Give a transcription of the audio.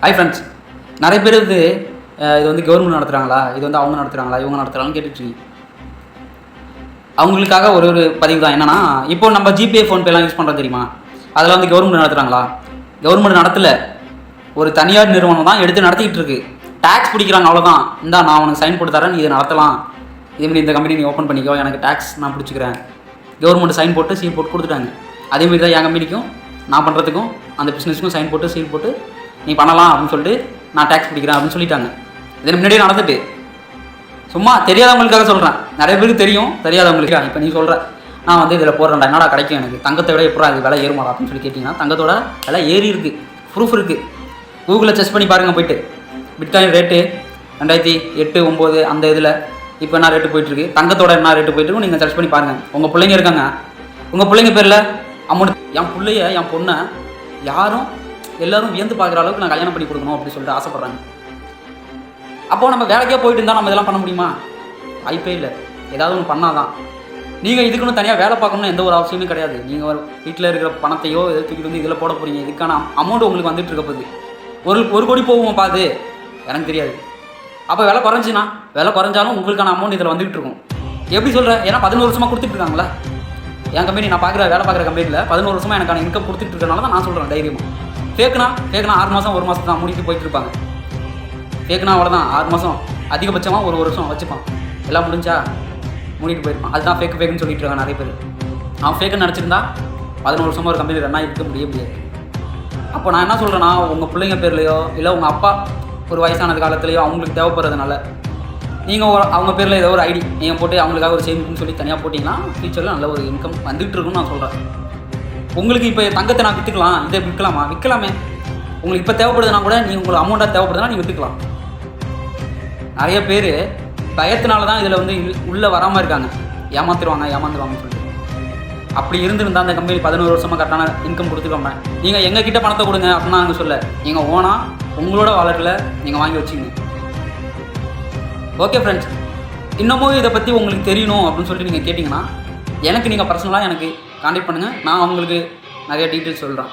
Hi friends, நிறைய பேர் இது வந்து கவர்மெண்ட் நடத்துகிறாங்களா, இது வந்து அவங்க நடத்துகிறாங்களா, இவங்க நடத்துகிறாங்கன்னு கேட்டுட்ருக்கீங்க. அவங்களுக்காக ஒரு பதிவு தான். என்னென்னா, இப்போ நம்ம ஜிபே ஃபோன்பேலாம் யூஸ் பண்ணுறோம் தெரியுமா, அதில் வந்து கவர்மெண்ட் நடத்துகிறாங்களா? கவர்மெண்ட் நடத்தலை, ஒரு தனியார் நிறுவனம் தான் எடுத்து நடத்திக்கிட்டு இருக்கு. டேக்ஸ் பிடிக்கிறாங்க, அவ்வளோதான். இந்தா நான் உனக்கு சைன் போட்டு தரேன், நீ இதை நடத்தலாம், இதேமாரி இந்த கம்பெனி நீ ஓப்பன் பண்ணிக்கோ, எனக்கு டேக்ஸ் நான் பிடிச்சிக்கிறேன். கவர்மெண்ட் சைன் போட்டு சீல் போட்டு கொடுத்துட்டாங்க. அதேமாரி தான் என் கம்பெனிக்கும் நான் பண்ணுறதுக்கும் அந்த பிஸ்னஸுக்கும் சைன் போட்டு சீல் போட்டு நீ பண்ணலாம் அப்படின்னு சொல்லிட்டு நான் டேக்ஸ் பிடிக்கிறேன் அப்படின்னு சொல்லிட்டாங்க. இதற்கு முன்னாடியே நடந்துட்டு, சும்மா தெரியாதவங்களுக்காக சொல்கிறேன். நிறைய பேருக்கு தெரியும், தெரியாதவங்களுக்கு. இப்போ நீ சொல்கிற நான் வந்து இதில் போடுறேன்டா, என்னடா கிடைக்கும் எனக்கு, தங்கத்தை விட எப்படா அது விலை ஏறுமாடா அப்படின்னு சொல்லி கேட்டிங்கன்னா, தங்கத்தோட விலை ஏறி இருக்குது, ப்ரூஃப் இருக்குது. கூகுளில் செக் பண்ணி பாருங்கள் போய்ட்டு. பிட்காயின் ரேட்டு 2008, 2009 அந்த இதில் இப்போ என்ன ரேட்டு போயிட்டுருக்கு, தங்கத்தோட என்ன ரேட்டு போயிட்டுருக்கு நீங்கள் சர்ச் பண்ணி பாருங்கள். உங்கள் பிள்ளைங்க இருக்காங்க, உங்கள் பிள்ளைங்க பேரில் அமௌண்ட், என் பிள்ளைய என் பொண்ணை யாரும் எல்லோரும் வியந்து பார்க்குற அளவுக்கு நான் கல்யாணம் பண்ணி கொடுக்கணும் அப்படின்னு சொல்லிட்டு ஆசைப்பட்றாங்க. அப்போது நம்ம வேலைக்கே போயிட்டு இருந்தால் நம்ம இதெல்லாம் பண்ண முடியுமா? வாய்ப்பே இல்லை. ஏதாவது ஒன்று பண்ணாதான். நீங்கள் இதுக்குன்னு தனியாக வேலை பார்க்கணும்னு எந்த ஒரு அவசியமும் கிடையாது. நீங்கள் வீட்டில் இருக்கிற பணத்தையோ எதை தூக்கிட்டு வந்து இதில் போட போகிறீங்க. இதுக்கான அமௌண்ட் உங்களுக்கு வந்துட்டு இருக்க போகுது. ஒரு கோடி போவோம் பாது, எனக்கு தெரியாது. அப்போ விலை குறைஞ்சினா, விலை குறைஞ்சாலும் உங்களுக்கான அமௌண்ட் இதில் வந்துகிட்டு இருக்கும். எப்படி சொல்கிறேன்? ஏன்னா 11 வருஷமாக கொடுத்துட்டு இருக்காங்களா என் கம்பெனி. நான் வேலை பார்க்குற கம்பெனியில் 11 வருஷமாக எனக்கான இன்கம் கொடுத்துட்டு இருக்கனால தான் நான் சொல்கிறேன் தைரியமாக. ஃபேக்குனா 6 மாதம் 1 மாதம் தான் முடிட்டு போயிட்டு இருப்பாங்க. ஃபேக்குனா அவ்வளோதான், 6 மாதம் அதிகபட்சமாக 1 வருஷம் வச்சுப்பான். எல்லாம் முடிஞ்சா மூடிட்டு போயிருப்பான். அதுதான் ஃபேக்குன்னு சொல்லிட்டு இருக்காங்க நிறைய பேர். அவன் ஃபேக்குன்னு நினச்சிருந்தா 11 வருஷமாக ஒரு கம்பெனி ரன்னாக இருக்க முடியாது. அப்போ நான் என்ன சொல்கிறேன்னா, உங்கள் பிள்ளைங்க பேர்லையோ இல்லை உங்கள் அப்பா ஒரு வயசானது காலத்துலையோ அவங்களுக்கு தேவைப்படுறதுனால நீங்கள் அவங்க பேரில் ஏதோ ஒரு ஐடி நீங்கள் போட்டு அவங்களுக்காக ஒரு சேமிப்புன்னு சொல்லி தனியாக போட்டிங்கன்னா ஃபியூச்சரில் நல்ல ஒரு இன்கம் வந்துகிட்டு இருக்குன்னு நான் சொல்கிறேன். உங்களுக்கு இப்போ தங்கத்தை நான் விற்றுக்கலாம், இதை விற்கலாமே. உங்களுக்கு இப்போ தேவைப்படுதுன்னா கூட நீங்கள் உங்களுக்கு அமௌண்ட்டாக தேவைப்படுதுன்னா நீங்கள் விற்றுக்கலாம். நிறைய பேர் பயத்தினால தான் இதில் வந்து உள்ளே வராமல் இருக்காங்க. ஏமாந்துருவாங்கன்னு சொல்லிட்டு. அப்படி இருந்திருந்தால் அந்த கம்பெனி 11 வருஷமாக கரெக்டான இன்கம் கொடுத்துக்கோங்க. நீங்கள் எங்கள் கிட்டே பணத்தை கொடுங்க அப்படின்னா நாங்கள் சொல்ல, நீங்கள் ஓனாக உங்களோட வாலெட்டில் நீங்கள் வாங்கி வச்சுங்க. ஓகே ஃப்ரெண்ட்ஸ், இன்னமும் இதை பற்றி உங்களுக்கு தெரியணும் அப்படின்னு சொல்லிட்டு நீங்கள் கேட்டிங்கன்னா எனக்கு நீங்கள் பர்சனலாக எனக்கு கான்டாக்ட் பண்ணுங்கள். நான் உங்களுக்கு நிறைய டீட்டெயில்ஸ் சொல்கிறேன்.